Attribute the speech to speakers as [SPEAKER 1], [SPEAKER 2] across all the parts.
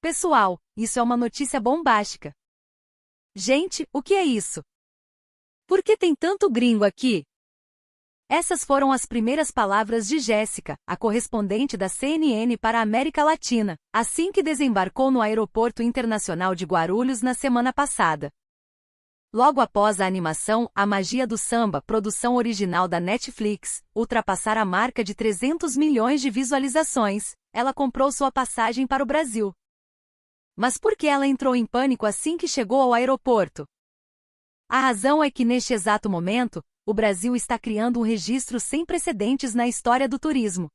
[SPEAKER 1] Pessoal, isso é uma notícia bombástica. Gente, o que é isso? Por que tem tanto gringo aqui? Essas foram as primeiras palavras de Jéssica, a correspondente da CNN para a América Latina, assim que desembarcou no Aeroporto Internacional de Guarulhos na semana passada. Logo após a animação A Magia do Samba, produção original da Netflix, ultrapassar a marca de 300 milhões de visualizações, ela comprou sua passagem para o Brasil. Mas por que ela entrou em pânico assim que chegou ao aeroporto? A razão é que neste exato momento, o Brasil está criando um registro sem precedentes na história do turismo.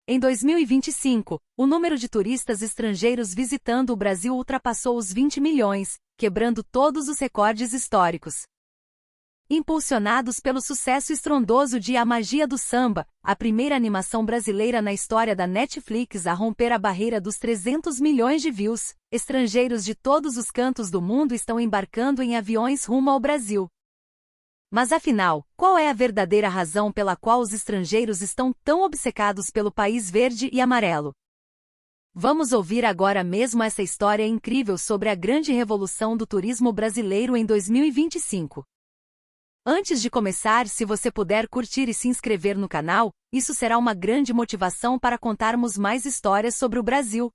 [SPEAKER 1] Em 2025, o número de turistas estrangeiros visitando o Brasil ultrapassou os 20 milhões, quebrando todos os recordes históricos. Impulsionados pelo sucesso estrondoso de A Magia do Samba, a primeira animação brasileira na história da Netflix a romper a barreira dos 300 milhões de views, estrangeiros de todos os cantos do mundo estão embarcando em aviões rumo ao Brasil. Mas afinal, qual é a verdadeira razão pela qual os estrangeiros estão tão obcecados pelo país verde e amarelo? Vamos ouvir agora mesmo essa história incrível sobre a grande revolução do turismo brasileiro em 2025. Antes de começar, se você puder curtir e se inscrever no canal, isso será uma grande motivação para contarmos mais histórias sobre o Brasil.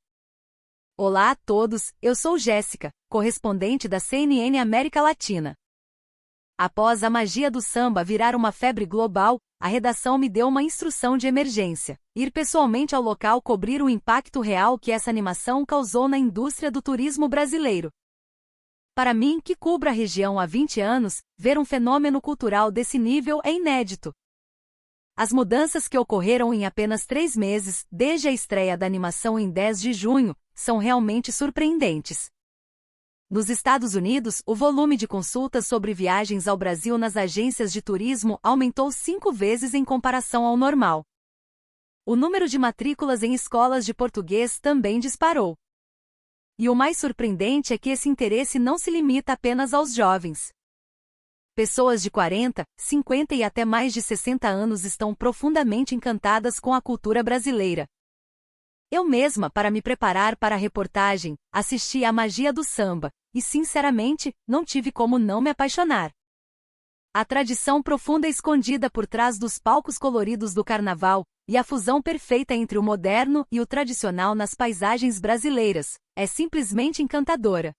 [SPEAKER 1] Olá a todos, eu sou Jéssica, correspondente da CNN América Latina. Após A Magia do Samba virar uma febre global, a redação me deu uma instrução de emergência: ir pessoalmente ao local cobrir o impacto real que essa animação causou na indústria do turismo brasileiro. Para mim, que cubro a região há 20 anos, ver um fenômeno cultural desse nível é inédito. As mudanças que ocorreram em apenas 3 meses, desde a estreia da animação em 10 de junho, são realmente surpreendentes. Nos Estados Unidos, o volume de consultas sobre viagens ao Brasil nas agências de turismo aumentou 5 vezes em comparação ao normal. O número de matrículas em escolas de português também disparou. E o mais surpreendente é que esse interesse não se limita apenas aos jovens. Pessoas de 40, 50 e até mais de 60 anos estão profundamente encantadas com a cultura brasileira. Eu mesma, para me preparar para a reportagem, assisti A Magia do Samba, e sinceramente, não tive como não me apaixonar. A tradição profunda escondida por trás dos palcos coloridos do carnaval, e a fusão perfeita entre o moderno e o tradicional nas paisagens brasileiras, é simplesmente encantadora.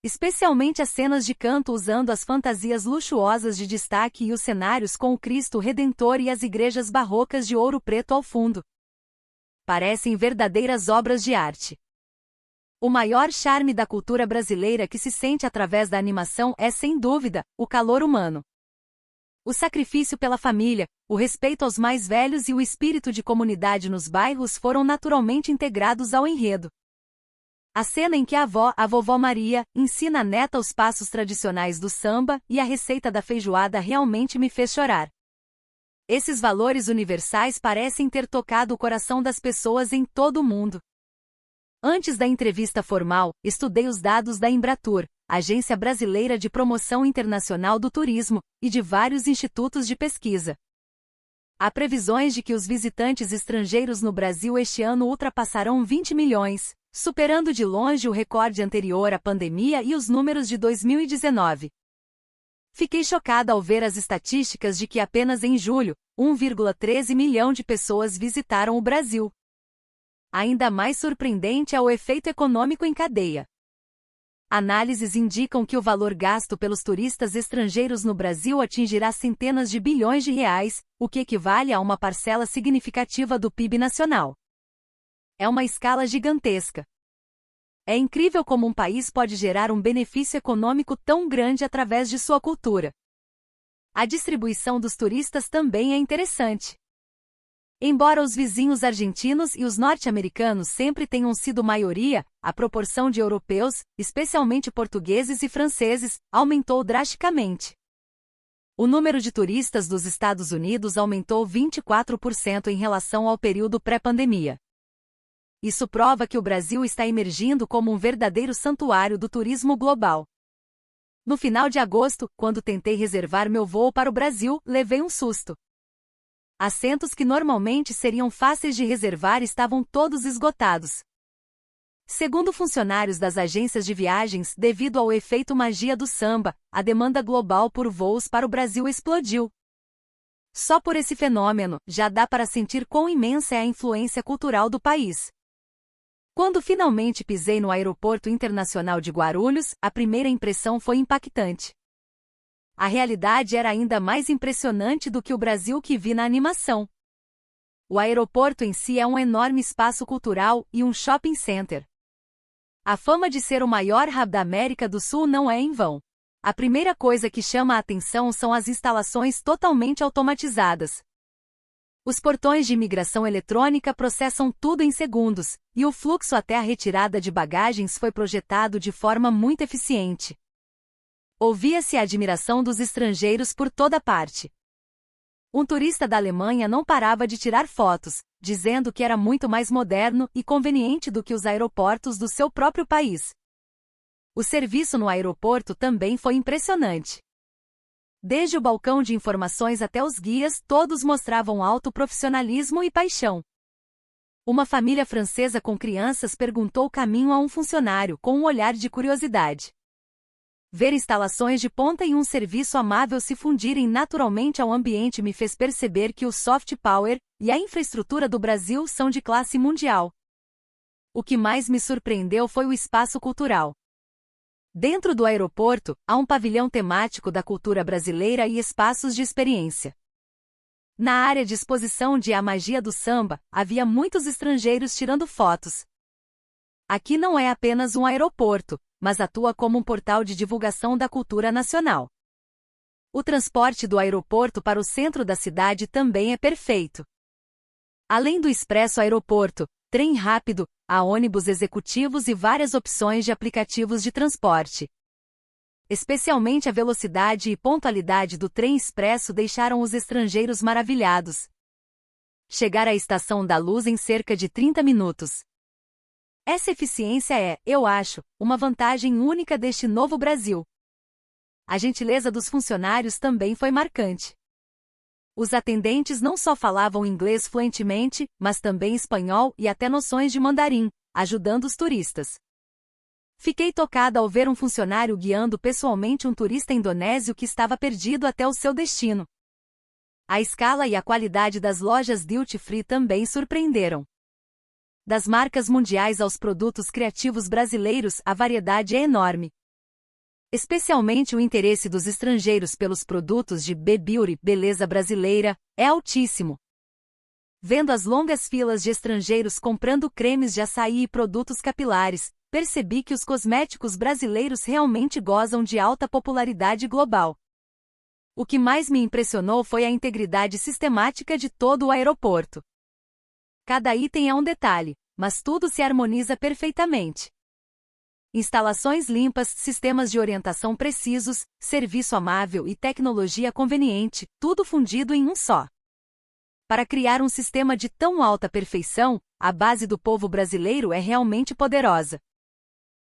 [SPEAKER 1] Especialmente as cenas de canto usando as fantasias luxuosas de destaque e os cenários com o Cristo Redentor e as igrejas barrocas de ouro preto ao fundo. Parecem verdadeiras obras de arte. O maior charme da cultura brasileira que se sente através da animação é, sem dúvida, o calor humano. O sacrifício pela família, o respeito aos mais velhos e o espírito de comunidade nos bairros foram naturalmente integrados ao enredo. A cena em que a vovó Maria, ensina a neta os passos tradicionais do samba e a receita da feijoada realmente me fez chorar. Esses valores universais parecem ter tocado o coração das pessoas em todo o mundo. Antes da entrevista formal, estudei os dados da Embratur, Agência Brasileira de Promoção Internacional do Turismo, e de vários institutos de pesquisa. Há previsões de que os visitantes estrangeiros no Brasil este ano ultrapassarão 20 milhões, superando de longe o recorde anterior à pandemia e os números de 2019. Fiquei chocada ao ver as estatísticas de que apenas em julho, 1,13 milhão de pessoas visitaram o Brasil. Ainda mais surpreendente é o efeito econômico em cadeia. Análises indicam que o valor gasto pelos turistas estrangeiros no Brasil atingirá centenas de bilhões de reais, o que equivale a uma parcela significativa do PIB nacional. É uma escala gigantesca. É incrível como um país pode gerar um benefício econômico tão grande através de sua cultura. A distribuição dos turistas também é interessante. Embora os vizinhos argentinos e os norte-americanos sempre tenham sido maioria, a proporção de europeus, especialmente portugueses e franceses, aumentou drasticamente. O número de turistas dos Estados Unidos aumentou 24% em relação ao período pré-pandemia. Isso prova que o Brasil está emergindo como um verdadeiro santuário do turismo global. No final de agosto, quando tentei reservar meu voo para o Brasil, levei um susto. Assentos que normalmente seriam fáceis de reservar estavam todos esgotados. Segundo funcionários das agências de viagens, devido ao efeito magia do samba, a demanda global por voos para o Brasil explodiu. Só por esse fenômeno, já dá para sentir quão imensa é a influência cultural do país. Quando finalmente pisei no Aeroporto Internacional de Guarulhos, a primeira impressão foi impactante. A realidade era ainda mais impressionante do que o Brasil que vi na animação. O aeroporto em si é um enorme espaço cultural e um shopping center. A fama de ser o maior hub da América do Sul não é em vão. A primeira coisa que chama a atenção são as instalações totalmente automatizadas. Os portões de imigração eletrônica processam tudo em segundos, e o fluxo até a retirada de bagagens foi projetado de forma muito eficiente. Ouvia-se a admiração dos estrangeiros por toda parte. Um turista da Alemanha não parava de tirar fotos, dizendo que era muito mais moderno e conveniente do que os aeroportos do seu próprio país. O serviço no aeroporto também foi impressionante. Desde o balcão de informações até os guias, todos mostravam alto profissionalismo e paixão. Uma família francesa com crianças perguntou o caminho a um funcionário com um olhar de curiosidade. Ver instalações de ponta e um serviço amável se fundirem naturalmente ao ambiente me fez perceber que o soft power e a infraestrutura do Brasil são de classe mundial. O que mais me surpreendeu foi o espaço cultural. Dentro do aeroporto, há um pavilhão temático da cultura brasileira e espaços de experiência. Na área de exposição de A Magia do Samba, havia muitos estrangeiros tirando fotos. Aqui não é apenas um aeroporto, mas atua como um portal de divulgação da cultura nacional. O transporte do aeroporto para o centro da cidade também é perfeito. Além do expresso aeroporto, trem rápido, há ônibus executivos e várias opções de aplicativos de transporte. Especialmente a velocidade e pontualidade do trem expresso deixaram os estrangeiros maravilhados. Chegar à Estação da Luz em cerca de 30 minutos. Essa eficiência é, eu acho, uma vantagem única deste novo Brasil. A gentileza dos funcionários também foi marcante. Os atendentes não só falavam inglês fluentemente, mas também espanhol e até noções de mandarim, ajudando os turistas. Fiquei tocada ao ver um funcionário guiando pessoalmente um turista indonésio que estava perdido até o seu destino. A escala e a qualidade das lojas duty free também surpreenderam. Das marcas mundiais aos produtos criativos brasileiros, a variedade é enorme. Especialmente o interesse dos estrangeiros pelos produtos de B-Beauty, beleza brasileira, é altíssimo. Vendo as longas filas de estrangeiros comprando cremes de açaí e produtos capilares, percebi que os cosméticos brasileiros realmente gozam de alta popularidade global. O que mais me impressionou foi a integridade sistemática de todo o aeroporto. Cada item é um detalhe, mas tudo se harmoniza perfeitamente. Instalações limpas, sistemas de orientação precisos, serviço amável e tecnologia conveniente, tudo fundido em um só. Para criar um sistema de tão alta perfeição, a base do povo brasileiro é realmente poderosa.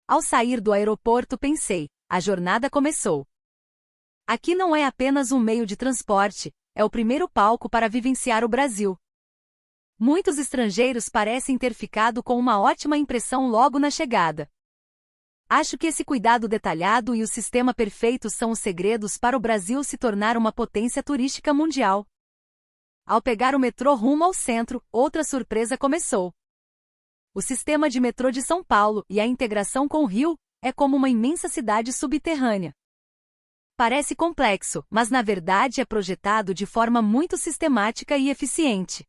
[SPEAKER 1] Ao sair do aeroporto pensei, a jornada começou. Aqui não é apenas um meio de transporte, é o primeiro palco para vivenciar o Brasil. Muitos estrangeiros parecem ter ficado com uma ótima impressão logo na chegada. Acho que esse cuidado detalhado e o sistema perfeito são os segredos para o Brasil se tornar uma potência turística mundial. Ao pegar o metrô rumo ao centro, outra surpresa começou. O sistema de metrô de São Paulo e a integração com o Rio é como uma imensa cidade subterrânea. Parece complexo, mas na verdade é projetado de forma muito sistemática e eficiente.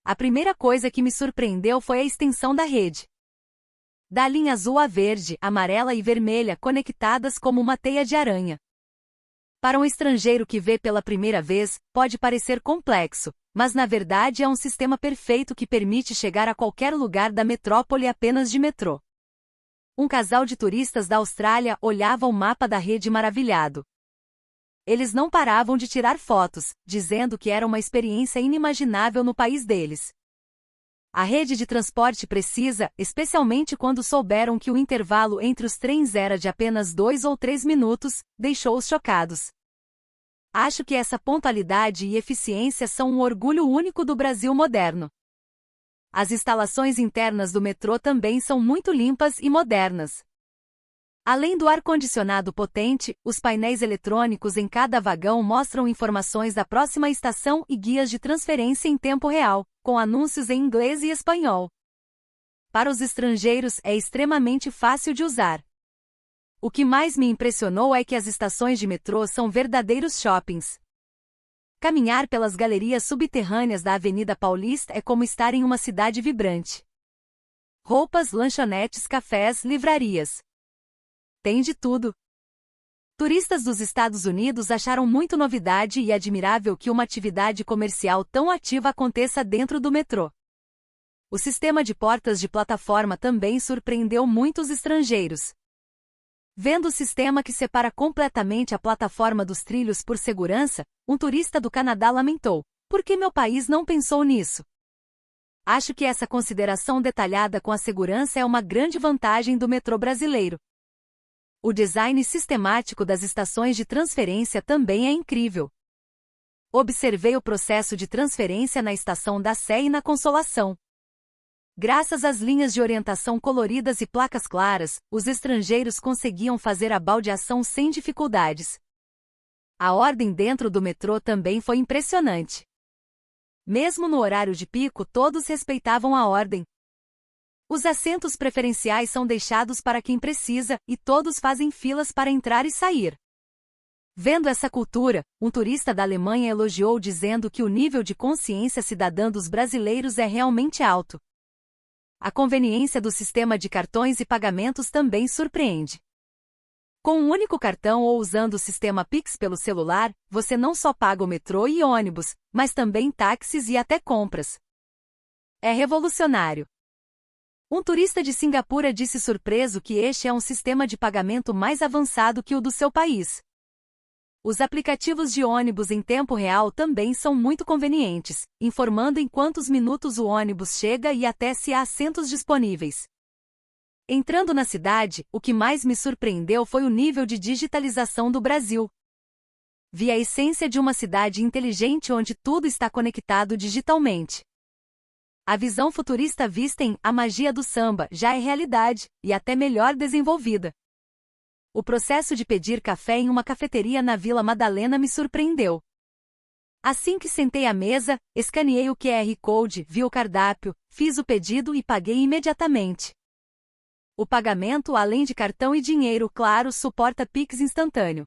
[SPEAKER 1] A primeira coisa que me surpreendeu foi a extensão da rede. Da linha azul a verde, amarela e vermelha conectadas como uma teia de aranha. Para um estrangeiro que vê pela primeira vez, pode parecer complexo, mas na verdade é um sistema perfeito que permite chegar a qualquer lugar da metrópole apenas de metrô. Um casal de turistas da Austrália olhava o mapa da rede maravilhado. Eles não paravam de tirar fotos, dizendo que era uma experiência inimaginável no país deles. A rede de transporte precisa, especialmente quando souberam que o intervalo entre os trens era de apenas 2 ou 3 minutos, deixou-os chocados. Acho que essa pontualidade e eficiência são um orgulho único do Brasil moderno. As instalações internas do metrô também são muito limpas e modernas. Além do ar-condicionado potente, os painéis eletrônicos em cada vagão mostram informações da próxima estação e guias de transferência em tempo real, com anúncios em inglês e espanhol. Para os estrangeiros é extremamente fácil de usar. O que mais me impressionou é que as estações de metrô são verdadeiros shoppings. Caminhar pelas galerias subterrâneas da Avenida Paulista é como estar em uma cidade vibrante. Roupas, lanchonetes, cafés, livrarias. Tem de tudo. Turistas dos Estados Unidos acharam muito novidade e admirável que uma atividade comercial tão ativa aconteça dentro do metrô. O sistema de portas de plataforma também surpreendeu muitos estrangeiros. Vendo o sistema que separa completamente a plataforma dos trilhos por segurança, um turista do Canadá lamentou: "Por que meu país não pensou nisso?" Acho que essa consideração detalhada com a segurança é uma grande vantagem do metrô brasileiro. O design sistemático das estações de transferência também é incrível. Observei o processo de transferência na estação da Sé e na Consolação. Graças às linhas de orientação coloridas e placas claras, os estrangeiros conseguiam fazer a baldeação sem dificuldades. A ordem dentro do metrô também foi impressionante. Mesmo no horário de pico, todos respeitavam a ordem. Os assentos preferenciais são deixados para quem precisa, e todos fazem filas para entrar e sair. Vendo essa cultura, um turista da Alemanha elogiou dizendo que o nível de consciência cidadã dos brasileiros é realmente alto. A conveniência do sistema de cartões e pagamentos também surpreende. Com um único cartão ou usando o sistema Pix pelo celular, você não só paga o metrô e ônibus, mas também táxis e até compras. É revolucionário. Um turista de Singapura disse surpreso que este é um sistema de pagamento mais avançado que o do seu país. Os aplicativos de ônibus em tempo real também são muito convenientes, informando em quantos minutos o ônibus chega e até se há assentos disponíveis. Entrando na cidade, o que mais me surpreendeu foi o nível de digitalização do Brasil. Vi a essência de uma cidade inteligente onde tudo está conectado digitalmente. A visão futurista vista em A Magia do Samba já é realidade, e até melhor desenvolvida. O processo de pedir café em uma cafeteria na Vila Madalena me surpreendeu. Assim que sentei à mesa, escaneei o QR Code, vi o cardápio, fiz o pedido e paguei imediatamente. O pagamento, além de cartão e dinheiro, claro, suporta Pix instantâneo.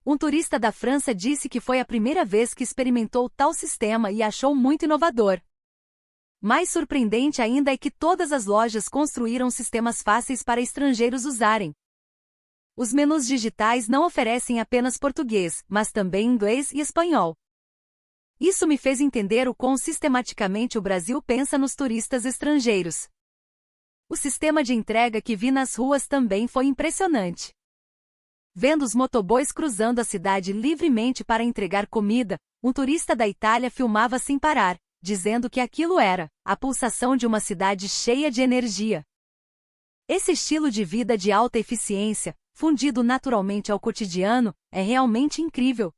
[SPEAKER 1] Um turista da França disse que foi a primeira vez que experimentou tal sistema e achou muito inovador. Mais surpreendente ainda é que todas as lojas construíram sistemas fáceis para estrangeiros usarem. Os menus digitais não oferecem apenas português, mas também inglês e espanhol. Isso me fez entender o quão sistematicamente o Brasil pensa nos turistas estrangeiros. O sistema de entrega que vi nas ruas também foi impressionante. Vendo os motoboys cruzando a cidade livremente para entregar comida, um turista da Itália filmava sem parar, dizendo que aquilo era a pulsação de uma cidade cheia de energia. Esse estilo de vida de alta eficiência, fundido naturalmente ao cotidiano, é realmente incrível.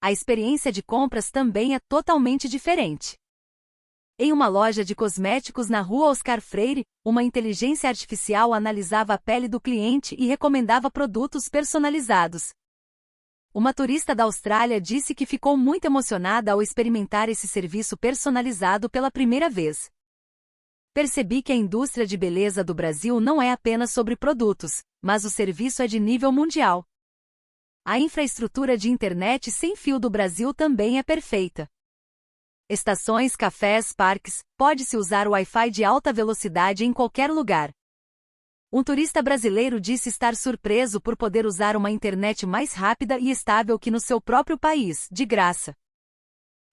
[SPEAKER 1] A experiência de compras também é totalmente diferente. Em uma loja de cosméticos na rua Oscar Freire, uma inteligência artificial analisava a pele do cliente e recomendava produtos personalizados. Uma turista da Austrália disse que ficou muito emocionada ao experimentar esse serviço personalizado pela primeira vez. Percebi que a indústria de beleza do Brasil não é apenas sobre produtos, mas o serviço é de nível mundial. A infraestrutura de internet sem fio do Brasil também é perfeita. Estações, cafés, parques, pode-se usar o Wi-Fi de alta velocidade em qualquer lugar. Um turista brasileiro disse estar surpreso por poder usar uma internet mais rápida e estável que no seu próprio país, de graça.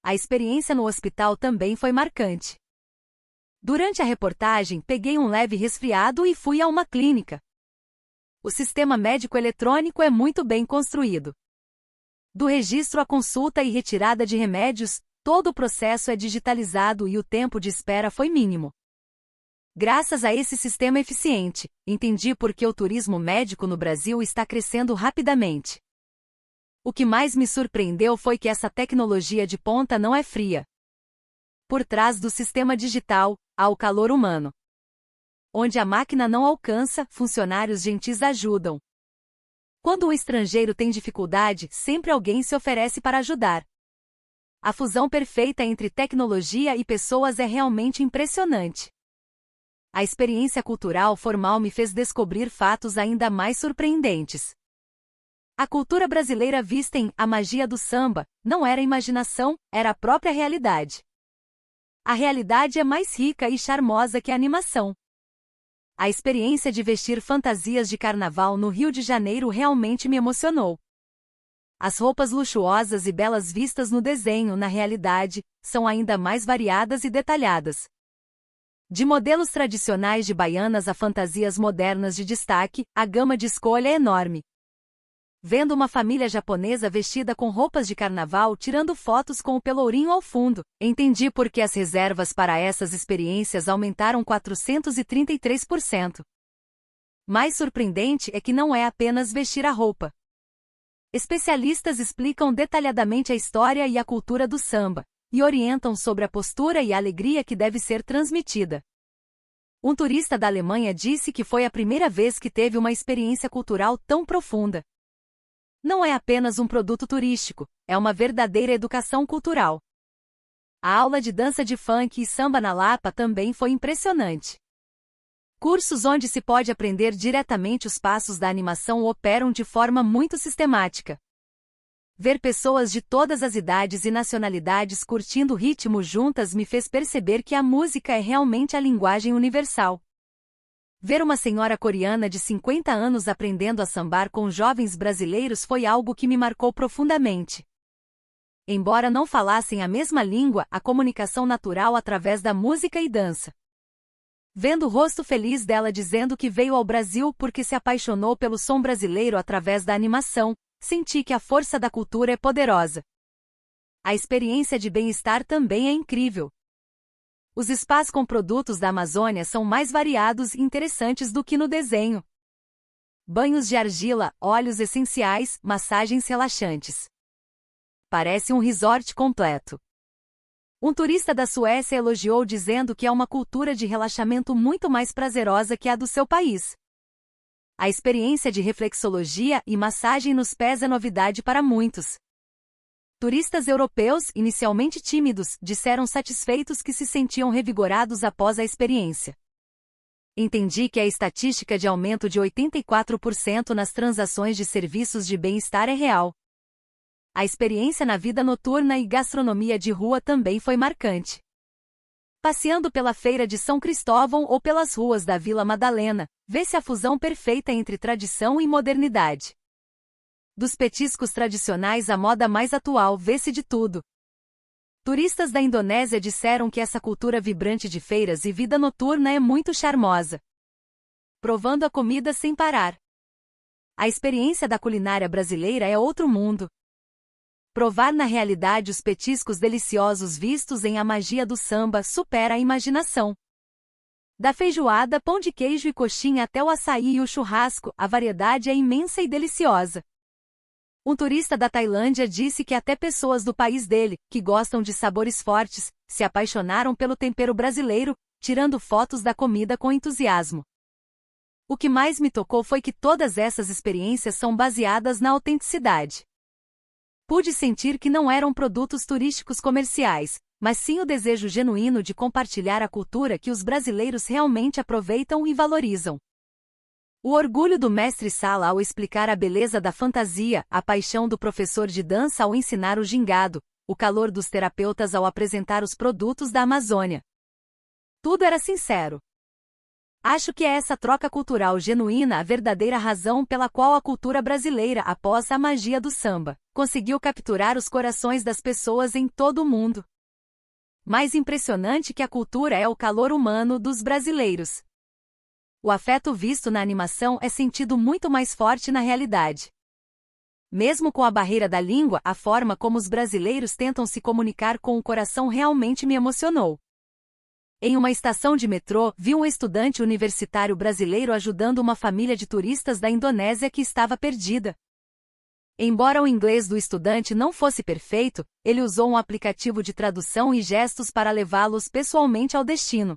[SPEAKER 1] A experiência no hospital também foi marcante. Durante a reportagem, peguei um leve resfriado e fui a uma clínica. O sistema médico eletrônico é muito bem construído. Do registro à consulta e retirada de remédios, todo o processo é digitalizado e o tempo de espera foi mínimo. Graças a esse sistema eficiente, entendi por que o turismo médico no Brasil está crescendo rapidamente. O que mais me surpreendeu foi que essa tecnologia de ponta não é fria. Por trás do sistema digital, há o calor humano. Onde a máquina não alcança, funcionários gentis ajudam. Quando um estrangeiro tem dificuldade, sempre alguém se oferece para ajudar. A fusão perfeita entre tecnologia e pessoas é realmente impressionante. A experiência cultural formal me fez descobrir fatos ainda mais surpreendentes. A cultura brasileira vista em A Magia do Samba não era imaginação, era a própria realidade. A realidade é mais rica e charmosa que a animação. A experiência de vestir fantasias de carnaval no Rio de Janeiro realmente me emocionou. As roupas luxuosas e belas vistas no desenho, na realidade, são ainda mais variadas e detalhadas. De modelos tradicionais de baianas a fantasias modernas de destaque, a gama de escolha é enorme. Vendo uma família japonesa vestida com roupas de carnaval tirando fotos com o pelourinho ao fundo, entendi por que as reservas para essas experiências aumentaram 433%. Mais surpreendente é que não é apenas vestir a roupa. Especialistas explicam detalhadamente a história e a cultura do samba, e orientam sobre a postura e a alegria que deve ser transmitida. Um turista da Alemanha disse que foi a primeira vez que teve uma experiência cultural tão profunda. Não é apenas um produto turístico, é uma verdadeira educação cultural. A aula de dança de funk e samba na Lapa também foi impressionante. Cursos onde se pode aprender diretamente os passos da animação operam de forma muito sistemática. Ver pessoas de todas as idades e nacionalidades curtindo o ritmo juntas me fez perceber que a música é realmente a linguagem universal. Ver uma senhora coreana de 50 anos aprendendo a sambar com jovens brasileiros foi algo que me marcou profundamente. Embora não falassem a mesma língua, a comunicação natural através da música e dança. Vendo o rosto feliz dela dizendo que veio ao Brasil porque se apaixonou pelo som brasileiro através da animação, senti que a força da cultura é poderosa. A experiência de bem-estar também é incrível. Os spas com produtos da Amazônia são mais variados e interessantes do que no desenho. Banhos de argila, óleos essenciais, massagens relaxantes. Parece um resort completo. Um turista da Suécia elogiou dizendo que é uma cultura de relaxamento muito mais prazerosa que a do seu país. A experiência de reflexologia e massagem nos pés é novidade para muitos. Turistas europeus, inicialmente tímidos, disseram satisfeitos que se sentiam revigorados após a experiência. Entendi que a estatística de aumento de 84% nas transações de serviços de bem-estar é real. A experiência na vida noturna e gastronomia de rua também foi marcante. Passeando pela Feira de São Cristóvão ou pelas ruas da Vila Madalena, vê-se a fusão perfeita entre tradição e modernidade. Dos petiscos tradicionais à moda mais atual, vê-se de tudo. Turistas da Indonésia disseram que essa cultura vibrante de feiras e vida noturna é muito charmosa. Provando a comida sem parar. A experiência da culinária brasileira é outro mundo. Provar na realidade os petiscos deliciosos vistos em A Magia do Samba supera a imaginação. Da feijoada, pão de queijo e coxinha até o açaí e o churrasco, a variedade é imensa e deliciosa. Um turista da Tailândia disse que até pessoas do país dele, que gostam de sabores fortes, se apaixonaram pelo tempero brasileiro, tirando fotos da comida com entusiasmo. O que mais me tocou foi que todas essas experiências são baseadas na autenticidade. Pude sentir que não eram produtos turísticos comerciais, mas sim o desejo genuíno de compartilhar a cultura que os brasileiros realmente aproveitam e valorizam. O orgulho do mestre Sala ao explicar a beleza da fantasia, a paixão do professor de dança ao ensinar o gingado, o calor dos terapeutas ao apresentar os produtos da Amazônia. Tudo era sincero. Acho que é essa troca cultural genuína a verdadeira razão pela qual a cultura brasileira, após a magia do samba, conseguiu capturar os corações das pessoas em todo o mundo. Mais impressionante que a cultura é o calor humano dos brasileiros. O afeto visto na animação é sentido muito mais forte na realidade. Mesmo com a barreira da língua, a forma como os brasileiros tentam se comunicar com o coração realmente me emocionou. Em uma estação de metrô, vi um estudante universitário brasileiro ajudando uma família de turistas da Indonésia que estava perdida. Embora o inglês do estudante não fosse perfeito, ele usou um aplicativo de tradução e gestos para levá-los pessoalmente ao destino.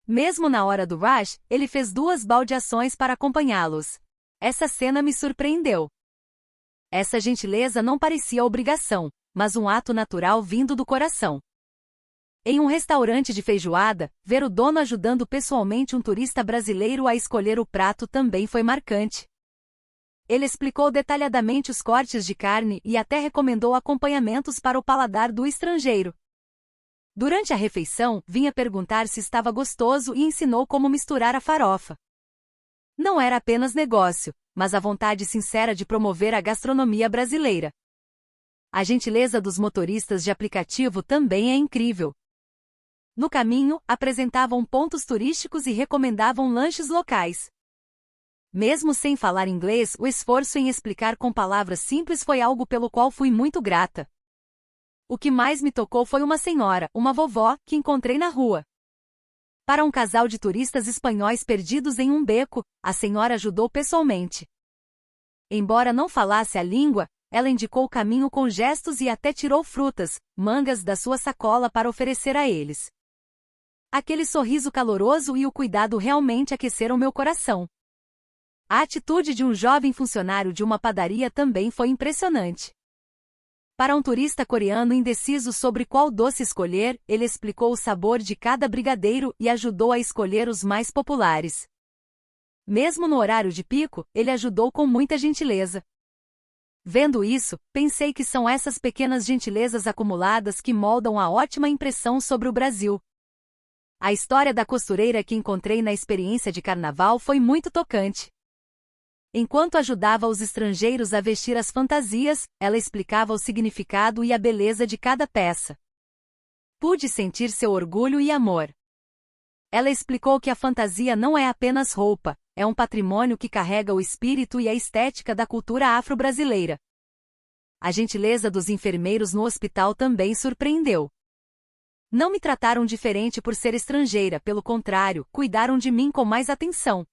[SPEAKER 1] Mesmo na hora do rush, ele fez 2 baldeações para acompanhá-los. Essa cena me surpreendeu. Essa gentileza não parecia obrigação, mas um ato natural vindo do coração. Em um restaurante de feijoada, ver o dono ajudando pessoalmente um turista brasileiro a escolher o prato também foi marcante. Ele explicou detalhadamente os cortes de carne e até recomendou acompanhamentos para o paladar do estrangeiro. Durante a refeição, vinha perguntar se estava gostoso e ensinou como misturar a farofa. Não era apenas negócio, mas a vontade sincera de promover a gastronomia brasileira. A gentileza dos motoristas de aplicativo também é incrível. No caminho, apresentavam pontos turísticos e recomendavam lanches locais. Mesmo sem falar inglês, o esforço em explicar com palavras simples foi algo pelo qual fui muito grata. O que mais me tocou foi uma senhora, uma vovó, que encontrei na rua. Para um casal de turistas espanhóis perdidos em um beco, a senhora ajudou pessoalmente. Embora não falasse a língua, ela indicou o caminho com gestos e até tirou frutas, mangas da sua sacola para oferecer a eles. Aquele sorriso caloroso e o cuidado realmente aqueceram meu coração. A atitude de um jovem funcionário de uma padaria também foi impressionante. Para um turista coreano indeciso sobre qual doce escolher, ele explicou o sabor de cada brigadeiro e ajudou a escolher os mais populares. Mesmo no horário de pico, ele ajudou com muita gentileza. Vendo isso, pensei que são essas pequenas gentilezas acumuladas que moldam a ótima impressão sobre o Brasil. A história da costureira que encontrei na experiência de carnaval foi muito tocante. Enquanto ajudava os estrangeiros a vestir as fantasias, ela explicava o significado e a beleza de cada peça. Pude sentir seu orgulho e amor. Ela explicou que a fantasia não é apenas roupa, é um patrimônio que carrega o espírito e a estética da cultura afro-brasileira. A gentileza dos enfermeiros no hospital também surpreendeu. Não me trataram diferente por ser estrangeira, pelo contrário, cuidaram de mim com mais atenção.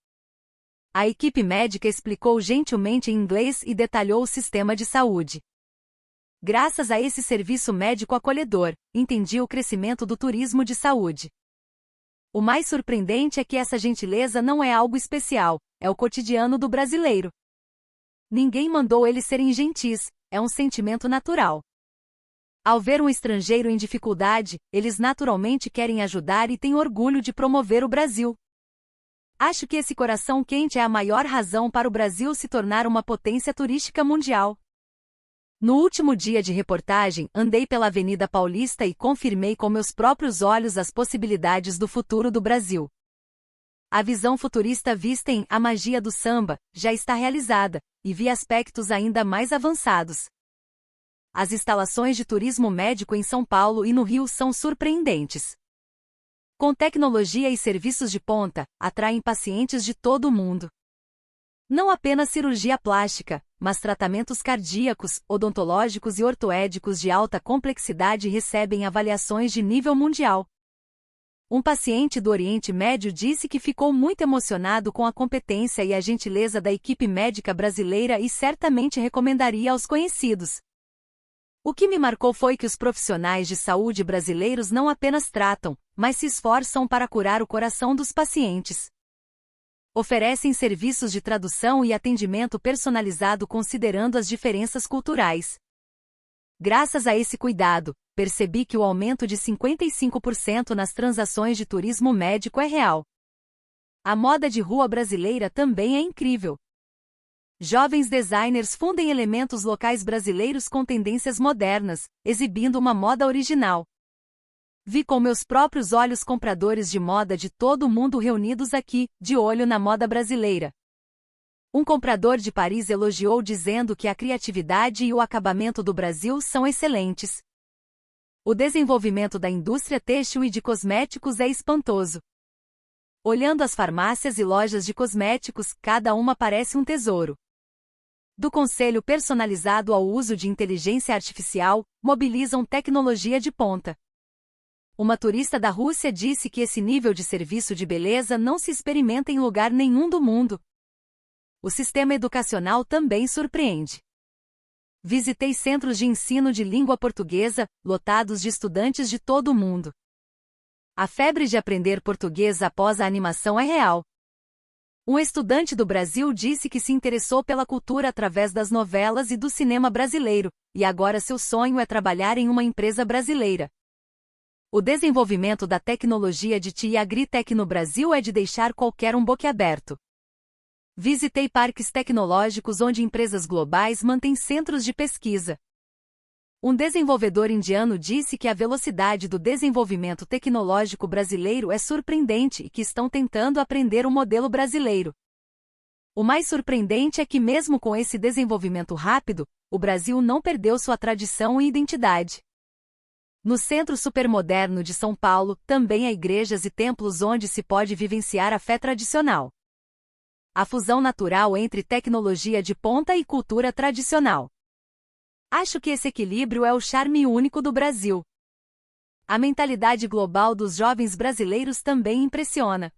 [SPEAKER 1] A equipe médica explicou gentilmente em inglês e detalhou o sistema de saúde. Graças a esse serviço médico acolhedor, entendi o crescimento do turismo de saúde. O mais surpreendente é que essa gentileza não é algo especial, é o cotidiano do brasileiro. Ninguém mandou eles serem gentis, é um sentimento natural. Ao ver um estrangeiro em dificuldade, eles naturalmente querem ajudar e têm orgulho de promover o Brasil. Acho que esse coração quente é a maior razão para o Brasil se tornar uma potência turística mundial. No último dia de reportagem, andei pela Avenida Paulista e confirmei com meus próprios olhos as possibilidades do futuro do Brasil. A visão futurista vista em A Magia do Samba já está realizada, e vi aspectos ainda mais avançados. As instalações de turismo médico em São Paulo e no Rio são surpreendentes. Com tecnologia e serviços de ponta, atraem pacientes de todo o mundo. Não apenas cirurgia plástica, mas tratamentos cardíacos, odontológicos e ortoédicos de alta complexidade recebem avaliações de nível mundial. Um paciente do Oriente Médio disse que ficou muito emocionado com a competência e a gentileza da equipe médica brasileira e certamente recomendaria aos conhecidos. O que me marcou foi que os profissionais de saúde brasileiros não apenas tratam, mas se esforçam para curar o coração dos pacientes. Oferecem serviços de tradução e atendimento personalizado considerando as diferenças culturais. Graças a esse cuidado, percebi que o aumento de 55% nas transações de turismo médico é real. A moda de rua brasileira também é incrível. Jovens designers fundem elementos locais brasileiros com tendências modernas, exibindo uma moda original. Vi com meus próprios olhos compradores de moda de todo o mundo reunidos aqui, de olho na moda brasileira. Um comprador de Paris elogiou dizendo que a criatividade e o acabamento do Brasil são excelentes. O desenvolvimento da indústria têxtil e de cosméticos é espantoso. Olhando as farmácias e lojas de cosméticos, cada uma parece um tesouro. Do conselho personalizado ao uso de inteligência artificial, mobilizam tecnologia de ponta. Uma turista da Rússia disse que esse nível de serviço de beleza não se experimenta em lugar nenhum do mundo. O sistema educacional também surpreende. Visitei centros de ensino de língua portuguesa, lotados de estudantes de todo o mundo. A febre de aprender português após a animação é real. Um estudante do Brasil disse que se interessou pela cultura através das novelas e do cinema brasileiro, e agora seu sonho é trabalhar em uma empresa brasileira. O desenvolvimento da tecnologia de TI e Agritech no Brasil é de deixar qualquer um boquiaberto. Visitei parques tecnológicos onde empresas globais mantêm centros de pesquisa. Um desenvolvedor indiano disse que a velocidade do desenvolvimento tecnológico brasileiro é surpreendente e que estão tentando aprender o modelo brasileiro. O mais surpreendente é que mesmo com esse desenvolvimento rápido, o Brasil não perdeu sua tradição e identidade. No centro supermoderno de São Paulo, também há igrejas e templos onde se pode vivenciar a fé tradicional. A fusão natural entre tecnologia de ponta e cultura tradicional. Acho que esse equilíbrio é o charme único do Brasil. A mentalidade global dos jovens brasileiros também impressiona.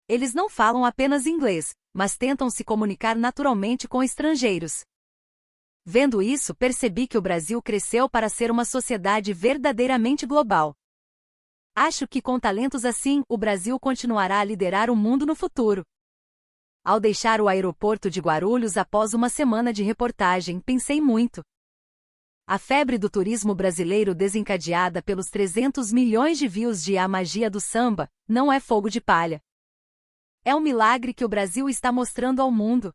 [SPEAKER 1] Eles não falam apenas inglês, mas tentam se comunicar naturalmente com estrangeiros. Vendo isso, percebi que o Brasil cresceu para ser uma sociedade verdadeiramente global. Acho que com talentos assim, o Brasil continuará a liderar o mundo no futuro. Ao deixar o aeroporto de Guarulhos após uma semana de reportagem, pensei muito. A febre do turismo brasileiro desencadeada pelos 300 milhões de views de A Magia do Samba não é fogo de palha. É um milagre que o Brasil está mostrando ao mundo.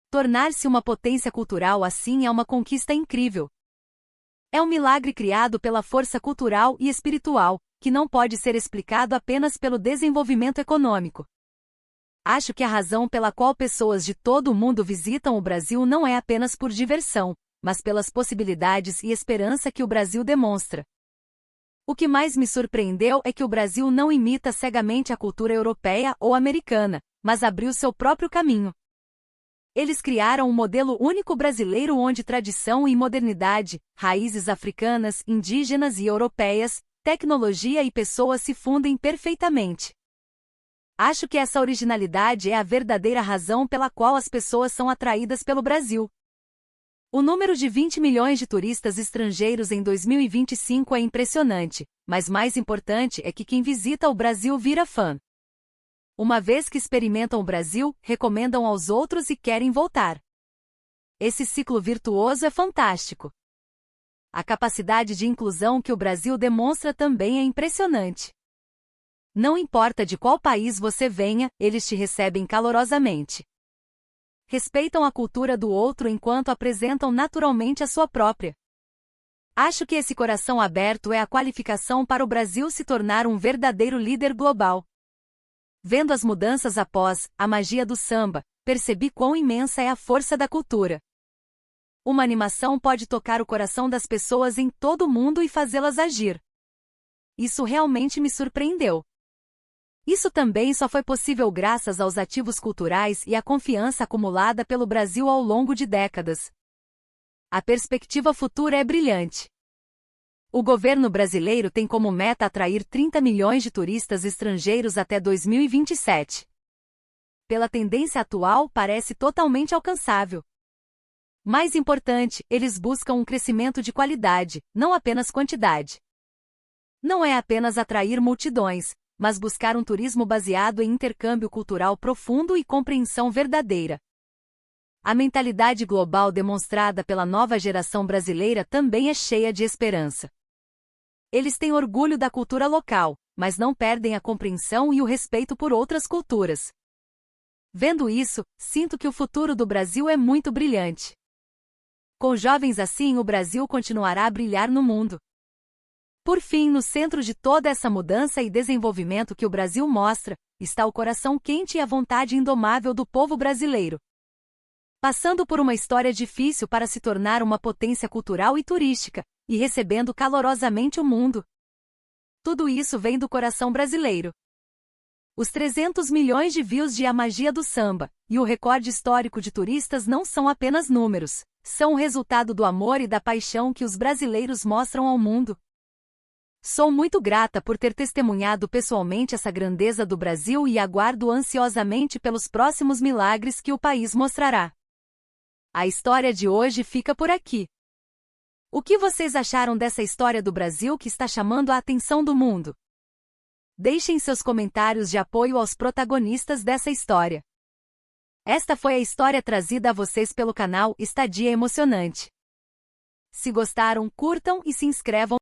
[SPEAKER 1] Tornar-se uma potência cultural assim é uma conquista incrível. É um milagre criado pela força cultural e espiritual, que não pode ser explicado apenas pelo desenvolvimento econômico. Acho que a razão pela qual pessoas de todo o mundo visitam o Brasil não é apenas por diversão, mas pelas possibilidades e esperança que o Brasil demonstra. O que mais me surpreendeu é que o Brasil não imita cegamente a cultura europeia ou americana, mas abriu seu próprio caminho. Eles criaram um modelo único brasileiro onde tradição e modernidade, raízes africanas, indígenas e europeias, tecnologia e pessoas se fundem perfeitamente. Acho que essa originalidade é a verdadeira razão pela qual as pessoas são atraídas pelo Brasil. O número de 20 milhões de turistas estrangeiros em 2025 é impressionante, mas mais importante é que quem visita o Brasil vira fã. Uma vez que experimentam o Brasil, recomendam aos outros e querem voltar. Esse ciclo virtuoso é fantástico. A capacidade de inclusão que o Brasil demonstra também é impressionante. Não importa de qual país você venha, eles te recebem calorosamente. Respeitam a cultura do outro enquanto apresentam naturalmente a sua própria. Acho que esse coração aberto é a qualificação para o Brasil se tornar um verdadeiro líder global. Vendo as mudanças após A Magia do Samba, percebi quão imensa é a força da cultura. Uma animação pode tocar o coração das pessoas em todo o mundo e fazê-las agir. Isso realmente me surpreendeu. Isso também só foi possível graças aos ativos culturais e à confiança acumulada pelo Brasil ao longo de décadas. A perspectiva futura é brilhante. O governo brasileiro tem como meta atrair 30 milhões de turistas estrangeiros até 2027. Pela tendência atual, parece totalmente alcançável. Mais importante, eles buscam um crescimento de qualidade, não apenas quantidade. Não é apenas atrair multidões, mas buscar um turismo baseado em intercâmbio cultural profundo e compreensão verdadeira. A mentalidade global demonstrada pela nova geração brasileira também é cheia de esperança. Eles têm orgulho da cultura local, mas não perdem a compreensão e o respeito por outras culturas. Vendo isso, sinto que o futuro do Brasil é muito brilhante. Com jovens assim, o Brasil continuará a brilhar no mundo. Por fim, no centro de toda essa mudança e desenvolvimento que o Brasil mostra, está o coração quente e a vontade indomável do povo brasileiro. Passando por uma história difícil para se tornar uma potência cultural e turística, e recebendo calorosamente o mundo. Tudo isso vem do coração brasileiro. Os 300 milhões de views de A Magia do Samba, e o recorde histórico de turistas não são apenas números, são o resultado do amor e da paixão que os brasileiros mostram ao mundo. Sou muito grata por ter testemunhado pessoalmente essa grandeza do Brasil e aguardo ansiosamente pelos próximos milagres que o país mostrará. A história de hoje fica por aqui. O que vocês acharam dessa história do Brasil que está chamando a atenção do mundo? Deixem seus comentários de apoio aos protagonistas dessa história. Esta foi a história trazida a vocês pelo canal Estadia Emocionante. Se gostaram, curtam e se inscrevam.